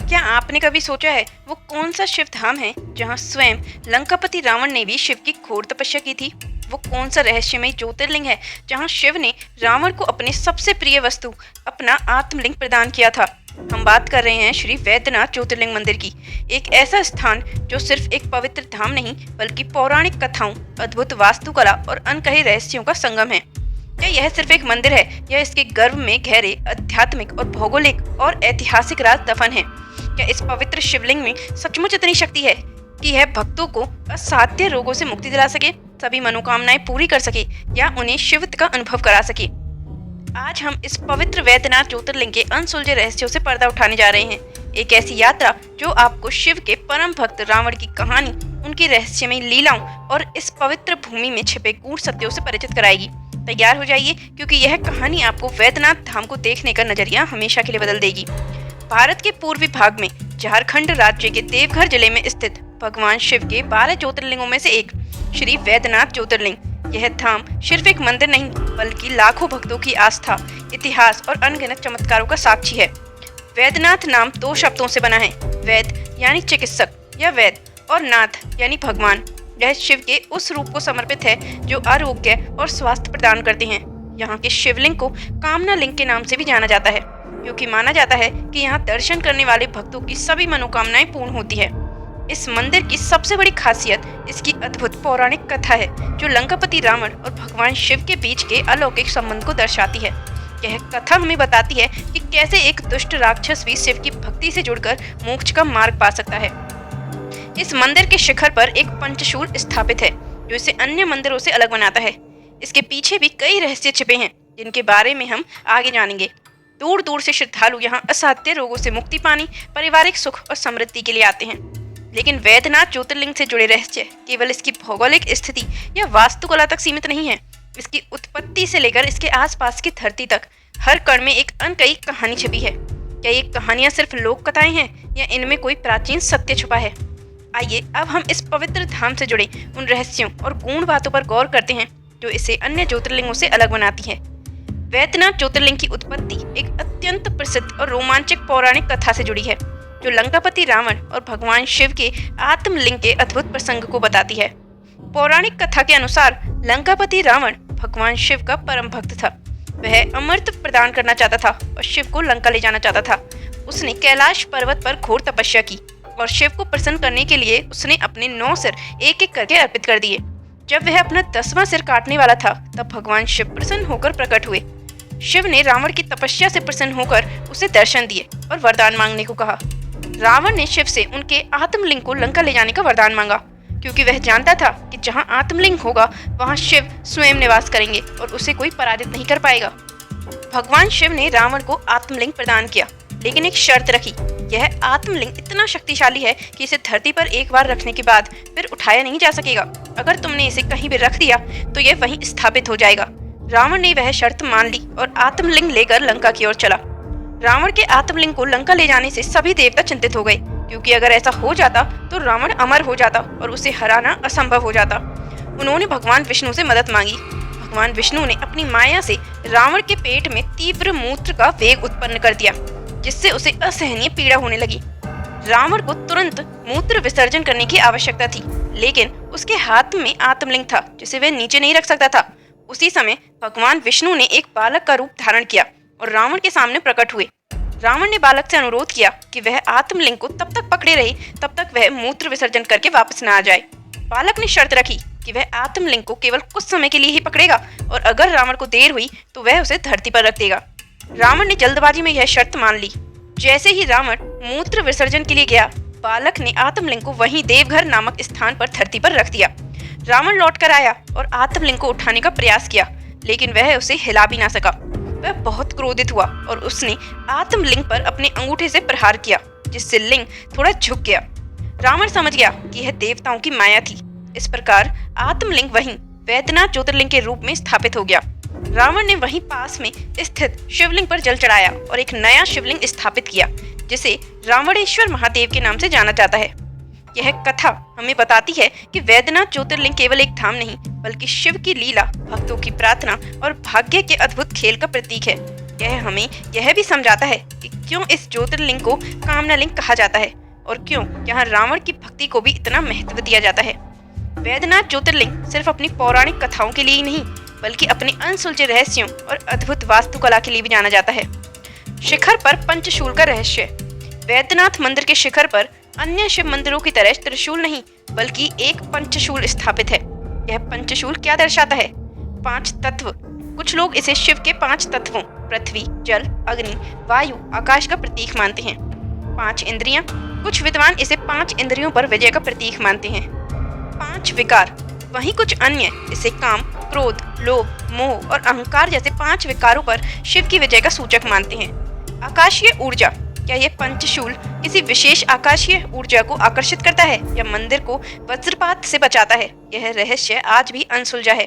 क्या आपने कभी सोचा है वो कौन सा शिव धाम है जहाँ स्वयं लंकापति रावण ने भी शिव की घोर तपस्या की थी? वो कौन सा रहस्यमय ज्योतिर्लिंग है जहाँ शिव ने रावण को अपने सबसे प्रिय वस्तु अपना आत्मलिंग प्रदान किया था? हम बात कर रहे हैं श्री वैद्यनाथ ज्योतिर्लिंग मंदिर की। एक ऐसा स्थान जो सिर्फ एक पवित्र धाम नहीं बल्कि पौराणिक कथाओं, अद्भुत वास्तुकला और अनकहे रहस्यों का संगम है। क्या यह सिर्फ एक मंदिर है या इसके गर्भ में गहरे आध्यात्मिक और भौगोलिक और ऐतिहासिक राज दफन है? क्या इस पवित्र शिवलिंग में सचमुच इतनी शक्ति है कि यह भक्तों को असाध्य रोगों से मुक्ति दिला सके, सभी मनोकामनाएं पूरी कर सके या उन्हें शिव का अनुभव करा सके? आज हम इस पवित्र वैद्यनाथ ज्योतिर्लिंग के अनसुलझे रहस्यों से पर्दा उठाने जा रहे हैं। एक ऐसी यात्रा जो आपको शिव के परम भक्त रावण की कहानी, उनकी रहस्यमय लीलाओं और इस पवित्र भूमि में छिपे गूढ़ सत्यों से परिचित कराएगी। तैयार हो जाइए, क्योंकि यह कहानी आपको वैद्यनाथ धाम को देखने का नजरिया हमेशा के लिए बदल देगी। भारत के पूर्वी भाग में झारखंड राज्य के देवघर जिले में स्थित भगवान शिव के 12 ज्योतिर्लिंगों में से एक श्री वैद्यनाथ ज्योतिर्लिंग। यह धाम सिर्फ एक मंदिर नहीं बल्कि लाखों भक्तों की आस्था, इतिहास और अनगिनत चमत्कारों का साक्षी है। वैद्यनाथ नाम 2 शब्दों से बना है। वैद्य यानी चिकित्सक या वैद्य, और नाथ यानी भगवान। यह शिव के उस रूप को समर्पित है जो आरोग्य और स्वास्थ्य प्रदान करते हैं। यहाँ के शिवलिंग को कामना लिंग के नाम से भी जाना जाता है, क्योंकि माना जाता है कि यहाँ दर्शन करने वाले भक्तों की सभी मनोकामनाएं पूर्ण होती है। इस मंदिर की सबसे बड़ी खासियत इसकी अद्भुत पौराणिक कथा है, जो लंकापति रावण और भगवान शिव के बीच के अलौकिक संबंध को दर्शाती है। यह कथा हमें बताती है कि कैसे एक दुष्ट राक्षस भी शिव की भक्ति से जुड़कर मोक्ष का मार्ग पा सकता है। इस मंदिर के शिखर पर एक पंचशूल स्थापित है, जो इसे अन्य मंदिरों से अलग बनाता है। इसके पीछे भी कई रहस्य छिपे हैं, जिनके बारे में हम आगे जानेंगे। दूर दूर से श्रद्धालु यहाँ असाध्य रोगों से मुक्ति पाने, पारिवारिक सुख और समृद्धि के लिए आते हैं। लेकिन वैद्यनाथ ज्योतिर्लिंग से जुड़े रहस्य केवल इसकी भौगोलिक स्थिति या वास्तुकला तक सीमित नहीं है। इसकी उत्पत्ति से लेकर इसके आसपास की धरती तक हर कण में एक अनकही कहानी छिपी है। क्या ये कहानियां सिर्फ लोक कथाएं हैं या इनमें कोई प्राचीन सत्य छुपा है? आइए अब हम इस पवित्र धाम से जुड़े उन रहस्यों और गूढ़ बातों पर गौर करते हैं जो इसे अन्य ज्योतिर्लिंगों से अलग बनाती है। वैद्यनाथ ज्योतिर्लिंग की उत्पत्ति एक अत्यंत प्रसिद्ध और रोमांचक पौराणिक कथा से जुड़ी है, जो लंकापति रावण और भगवान शिव के आत्मलिंग के अद्भुत प्रसंग को बताती है। पौराणिक कथा के अनुसार लंकापति रावण भगवान शिव का परम भक्त था। वह अमृत प्रदान करना चाहता था और शिव को लंका ले जाना चाहता था। उसने कैलाश पर्वत पर घोर तपस्या की और शिव को प्रसन्न करने के लिए उसने अपने 9 सिर एक एक करके अर्पित कर दिए। जब वह अपना 10वां सिर काटने वाला था, तब भगवान शिव प्रसन्न होकर प्रकट हुए। शिव ने रावण की तपस्या से प्रसन्न होकर उसे दर्शन दिए और वरदान मांगने को कहा। रावण ने शिव से उनके आत्मलिंग को लंका ले जाने का वरदान मांगा, क्योंकि वह जानता था कि जहां आत्मलिंग होगा वहां शिव स्वयं निवास करेंगे और उसे कोई पराजित नहीं कर पाएगा। भगवान शिव ने रावण को आत्मलिंग प्रदान किया, लेकिन एक शर्त रखी। यह आत्मलिंग इतना शक्तिशाली है कि इसे धरती पर एक बार रखने के बाद फिर उठाया नहीं जा सकेगा। अगर तुमने इसे कहीं भी रख दिया तो यह वहीं स्थापित हो जाएगा। रावण ने वह शर्त मान ली और आत्मलिंग लेकर लंका की ओर चला। रावण के आत्मलिंग को लंका ले जाने से सभी देवता चिंतित हो गए, क्योंकि अगर ऐसा हो जाता तो रावण अमर हो जाता और उसे हराना असंभव हो जाता। उन्होंने भगवान विष्णु से मदद मांगी। भगवान विष्णु ने अपनी माया से रावण के पेट में तीव्र मूत्र का वेग उत्पन्न कर दिया, जिससे उसे असहनीय पीड़ा होने लगी। रावण को तुरंत मूत्र विसर्जन करने की आवश्यकता थी, लेकिन उसके हाथ में आत्मलिंग था जिसे वह नीचे नहीं रख सकता था। उसी समय भगवान विष्णु ने एक बालक का रूप धारण किया और रावण के सामने प्रकट हुए। रावण ने बालक से अनुरोध किया कि वह आत्मलिंग को तब तक पकड़े रहे तब तक वह मूत्र विसर्जन करके वापस न आ जाए। बालक ने शर्त रखी कि वह आत्मलिंग को केवल कुछ समय के लिए ही पकड़ेगा और अगर रावण को देर हुई तो वह उसे धरती पर रख देगा। रावण ने जल्दबाजी में यह शर्त मान ली। जैसे ही रावण मूत्र विसर्जन के लिए गया, बालक ने आत्मलिंग को वहीं देवघर नामक स्थान पर धरती पर रख दिया। रावण लौटकर आया और आत्मलिंग को उठाने का प्रयास किया, लेकिन वह उसे हिला भी ना सका। वह बहुत क्रोधित हुआ और उसने आत्मलिंग पर अपने अंगूठे से प्रहार किया, जिससे लिंग थोड़ा झुक गया। रावण समझ गया कि यह देवताओं की माया थी। इस प्रकार आत्मलिंग वहीं वैद्यनाथ ज्योतिर्लिंग के रूप में स्थापित हो गया। रावण ने वहीं पास में स्थित शिवलिंग पर जल चढ़ाया और एक नया शिवलिंग स्थापित किया, जिसे रावणेश्वर महादेव के नाम से जाना जाता है। यह कथा हमें बताती है कि वैद्यनाथ ज्योतिर्लिंग केवल एक धाम नहीं बल्कि शिव की लीला, भक्तों की प्रार्थना और भाग्य के अद्भुत खेल का प्रतीक है। यह हमें यह भी समझाता है कि क्यों इस ज्योतिर्लिंग को कामना लिंग कहा जाता है और क्यों यहाँ रावण की भक्ति को भी इतना महत्व दिया जाता है। वैद्यनाथ ज्योतिर्लिंग सिर्फ अपनी पौराणिक कथाओं के लिए ही नहीं बल्कि अपने अनसुलझे रहस्यों और अद्भुत वास्तुकला के लिए भी जाना जाता है। शिखर पर पंचशूल का रहस्य। वैद्यनाथ मंदिर के शिखर पर अन्य शिव मंदिरों की तरह त्रिशूल नहीं बल्कि एक पंचशूल स्थापित है। यह पंचशूल क्या दर्शाता है? 5 तत्व। कुछ लोग इसे शिव के 5 तत्वों पृथ्वी, जल, अग्नि, वायु, आकाश का प्रतीक मानते हैं। 5 इंद्रियां। कुछ विद्वान इसे 5 इंद्रियों पर विजय का प्रतीक मानते हैं। 5 विकार। वहीं कुछ अन्य इसे काम, क्रोध, लोभ, मोह और अहंकार जैसे 5 विकारों पर शिव की विजय का सूचक मानते हैं। आकाशीय ऊर्जा। क्या यह पंचशूल किसी विशेष आकाशीय ऊर्जा को आकर्षित करता है या मंदिर को वज्रपात से बचाता है? यह रहस्य आज भी अनसुलझा है।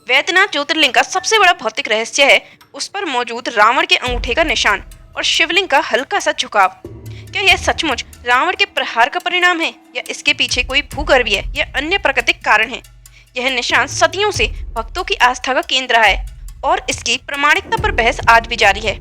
वैद्यनाथ ज्योतिर्लिंग का सबसे बड़ा भौतिक रहस्य है उस पर मौजूद रावण के अंगूठे का निशान और शिवलिंग का हल्का सा झुकाव। क्या यह सचमुच रावण के प्रहार का परिणाम है या इसके पीछे कोई भूगर्भीय या अन्य प्राकृतिक कारण है? यह निशान सदियों से भक्तों की आस्था का केंद्र रहा है और इसकी प्रामाणिकता पर बहस आज भी जारी है।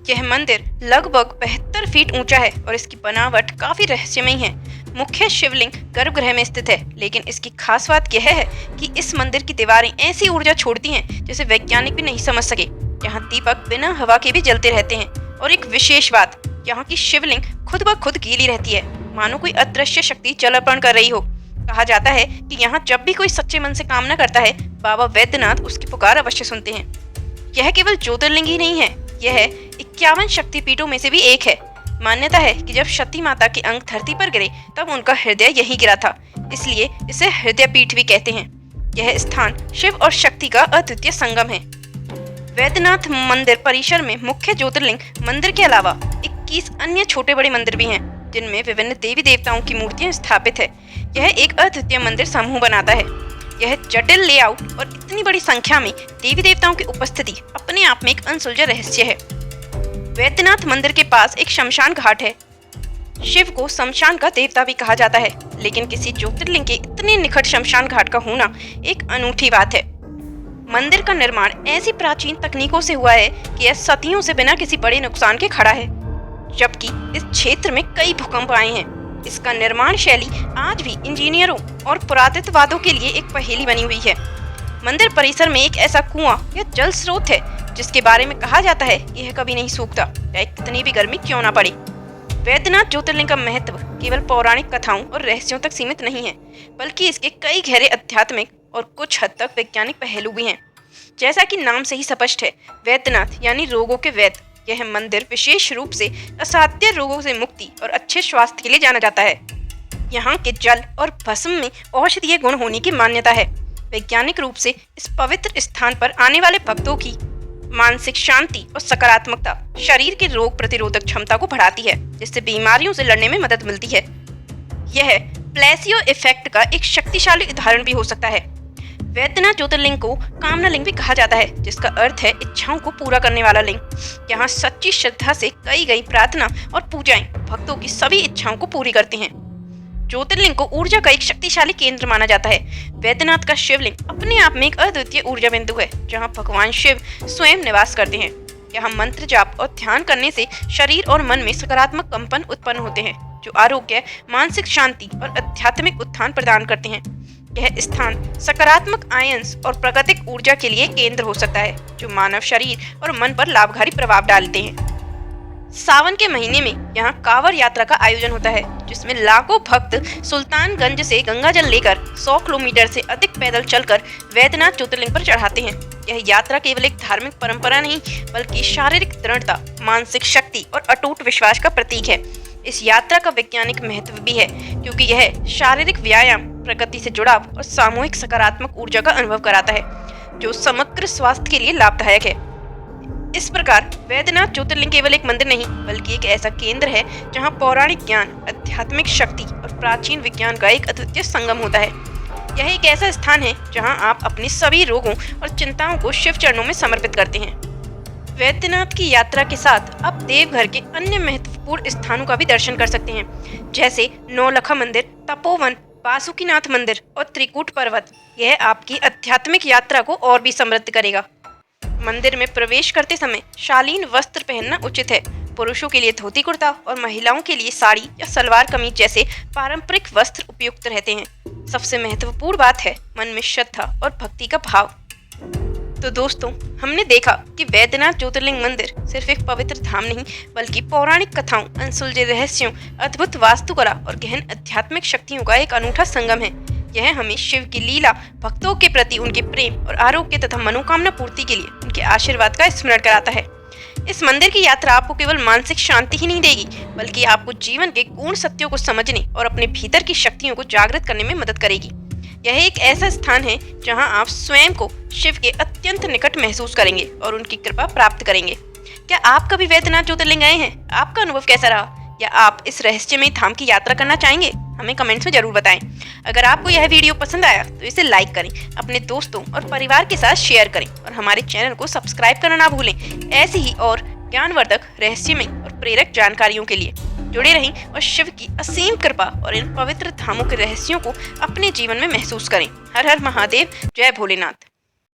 यह मंदिर लगभग 72 फीट ऊंचा है और इसकी बनावट काफी रहस्यमयी है। मुख्य शिवलिंग गर्भगृह में स्थित है, लेकिन इसकी खास बात यह है कि इस मंदिर की दीवारें ऐसी ऊर्जा छोड़ती हैं जिसे वैज्ञानिक भी नहीं समझ सके। यहाँ दीपक बिना हवा के भी जलते रहते हैं और एक विशेष बात, यहाँ की शिवलिंग खुद ब खुद गीली रहती है, मानो कोई अदृश्य शक्ति जल अर्पण कर रही हो। कहा जाता है कि यहाँ जब भी कोई सच्चे मन से कामना करता है, बाबा वैद्यनाथ उसकी पुकार अवश्य सुनते हैं। यह केवल ज्योतिर्लिंग ही नहीं है, यह 51 शक्तिपीठों में से भी एक है। मान्यता है कि जब सती माता के अंग धरती पर गिरे तब उनका हृदय यहीं गिरा था, इसलिए इसे हृदय पीठ भी कहते हैं। यह स्थान शिव और शक्ति का अद्वितीय संगम है। वैद्यनाथ मंदिर परिसर में मुख्य ज्योतिर्लिंग मंदिर के अलावा 21 अन्य छोटे बड़े मंदिर भी हैं, जिनमें विभिन्न देवी देवताओं की मूर्तियां स्थापित है। यह एक अद्वितीय मंदिर समूह बनाता है। यह जटिल लेआउट और इतनी बड़ी संख्या में देवी देवताओं की उपस्थिति अपने आप में एक अनसुलझा रहस्य है। वैद्यनाथ मंदिर के पास एक शमशान घाट है। शिव को शमशान का देवता भी कहा जाता है, लेकिन किसी ज्योतिर्लिंग के इतने निकट शमशान घाट का होना एक अनूठी बात है। मंदिर का निर्माण ऐसी प्राचीन तकनीकों से हुआ है कि यह सदियों से बिना किसी बड़े नुकसान के खड़ा है, जबकि इस क्षेत्र में कई भूकंप आए हैं। इसका निर्माण शैली आज भी इंजीनियरों और पुरातत्ववादों के लिए एक पहेली बनी हुई है। मंदिर परिसर में एक ऐसा कुआं या जल स्रोत है जिसके बारे में कहा जाता है कि यह कभी नहीं सूखता, चाहे कितनी भी गर्मी क्यों ना पड़े। वैद्यनाथ ज्योतिर्लिंग का महत्व केवल पौराणिक कथाओं और रहस्यों तक सीमित नहीं है, बल्कि इसके कई गहरे आध्यात्मिक और कुछ हद तक वैज्ञानिक पहलू भी हैं। जैसा कि नाम से ही स्पष्ट है, वैद्यनाथ यानी रोगों के वैद्य। यह मंदिर विशेष रूप से असाध्य रोगों से मुक्ति और अच्छे स्वास्थ्य के लिए जाना जाता है। यहाँ के जल और भस्म में औषधीय गुण होने की मान्यता है। वैज्ञानिक रूप से इस पवित्र स्थान पर आने वाले भक्तों की मानसिक शांति और सकारात्मकता शरीर के रोग प्रतिरोधक क्षमता को बढ़ाती है, जिससे बीमारियों से लड़ने में मदद मिलती है। यह प्लेसियो इफेक्ट का एक शक्तिशाली उदाहरण भी हो सकता है। वैद्यनाथ ज्योतिर्लिंग को कामना लिंग भी कहा जाता है, जिसका अर्थ है इच्छाओं को पूरा करने वाला लिंग। यहाँ सच्ची श्रद्धा से कई गई प्रार्थना और पूजाएं भक्तों की सभी इच्छाओं को पूरी करती हैं। ज्योतिर्लिंग को ऊर्जा का एक शक्तिशाली केंद्र माना जाता है। वैद्यनाथ का शिवलिंग अपने आप में एक अद्वितीय ऊर्जा बिंदु है, जहाँ भगवान शिव स्वयं निवास करते हैं। यहाँ मंत्र जाप और ध्यान करने से शरीर और मन में सकारात्मक कंपन उत्पन्न होते हैं, जो आरोग्य, मानसिक शांति और आध्यात्मिक उत्थान प्रदान करते हैं। यह स्थान सकारात्मक आयंस और प्राकृतिक ऊर्जा के लिए केंद्र हो सकता है, जो मानव शरीर और मन पर लाभकारी प्रभाव डालते हैं। सावन के महीने में यहाँ कांवड़ यात्रा का आयोजन होता है, जिसमें लाखों भक्त सुल्तानगंज से गंगा जल लेकर 100 किलोमीटर से अधिक पैदल चलकर वैद्यनाथ ज्योतिर्लिंग पर चढ़ाते हैं। यह यात्रा केवल एक धार्मिक परंपरा नहीं, बल्कि शारीरिक दृढ़ता, मानसिक शक्ति और अटूट विश्वास का प्रतीक है। इस यात्रा का वैज्ञानिक महत्व भी है, क्योंकि यह शारीरिक व्यायाम, प्रकृति से जुड़ाव और सामूहिक सकारात्मक ऊर्जा का अनुभव कराता है, जो समग्र स्वास्थ्य के लिए लाभदायक है। इस प्रकार वैद्यनाथ ज्योतिर्लिंग केवल एक मंदिर नहीं, बल्कि एक ऐसा केंद्र है जहां पौराणिक ज्ञान, आध्यात्मिक शक्ति और प्राचीन विज्ञान का एक अद्वितीय संगम होता है। यह एक ऐसा स्थान है जहां आप अपनी सभी रोगों और चिंताओं को शिव चरणों में समर्पित करते हैं। वैद्यनाथ की यात्रा के साथ आप देवघर के अन्य महत्वपूर्ण स्थानों का भी दर्शन कर सकते हैं, जैसे नौलखा मंदिर, तपोवन, बासुकीनाथ मंदिर और त्रिकूट पर्वत। यह आपकी आध्यात्मिक यात्रा को और भी समृद्ध करेगा। मंदिर में प्रवेश करते समय शालीन वस्त्र पहनना उचित है। पुरुषों के लिए धोती कुर्ता और महिलाओं के लिए साड़ी या सलवार कमीज जैसे पारंपरिक वस्त्र उपयुक्त रहते हैं। सबसे महत्वपूर्ण बात है मन में श्रद्धा और भक्ति का भाव। तो दोस्तों, हमने देखा कि वैद्यनाथ ज्योतिर्लिंग मंदिर सिर्फ एक पवित्र धाम नहीं, बल्कि पौराणिक कथाओं, अनसुलझे रहस्यों, अद्भुत वास्तुकला और गहन आध्यात्मिक शक्तियों का एक अनूठा संगम है। यह हमें शिव की लीला, भक्तों के प्रति उनके प्रेम और आरोग्य तथा मनोकामना पूर्ति के लिए उनके आशीर्वाद का स्मरण कराता है। इस मंदिर की यात्रा आपको केवल मानसिक शांति ही नहीं देगी, बल्कि आपको जीवन के गूढ़ सत्यों को समझने और अपने भीतर की शक्तियों को जागृत करने में मदद करेगी। यह एक ऐसा स्थान है जहां आप स्वयं को शिव के अत्यंत निकट महसूस करेंगे और उनकी कृपा प्राप्त करेंगे। क्या आप कभी वैद्यनाथ ज्योतिर्लिंग गए हैं? आपका अनुभव कैसा रहा? या आप इस रहस्यमयी धाम की यात्रा करना चाहेंगे? हमें कमेंट्स में जरूर बताएं। अगर आपको यह वीडियो पसंद आया तो इसे लाइक करें, अपने दोस्तों और परिवार के साथ शेयर करें और हमारे चैनल को सब्सक्राइब करना ना भूलें। ऐसी ही और ज्ञानवर्धक, रहस्यमयी और प्रेरक जानकारियों के लिए जुड़े रहें और शिव की असीम कृपा और इन पवित्र धामों के रहस्यों को अपने जीवन में महसूस करें। हर हर महादेव, जय भोलेनाथ।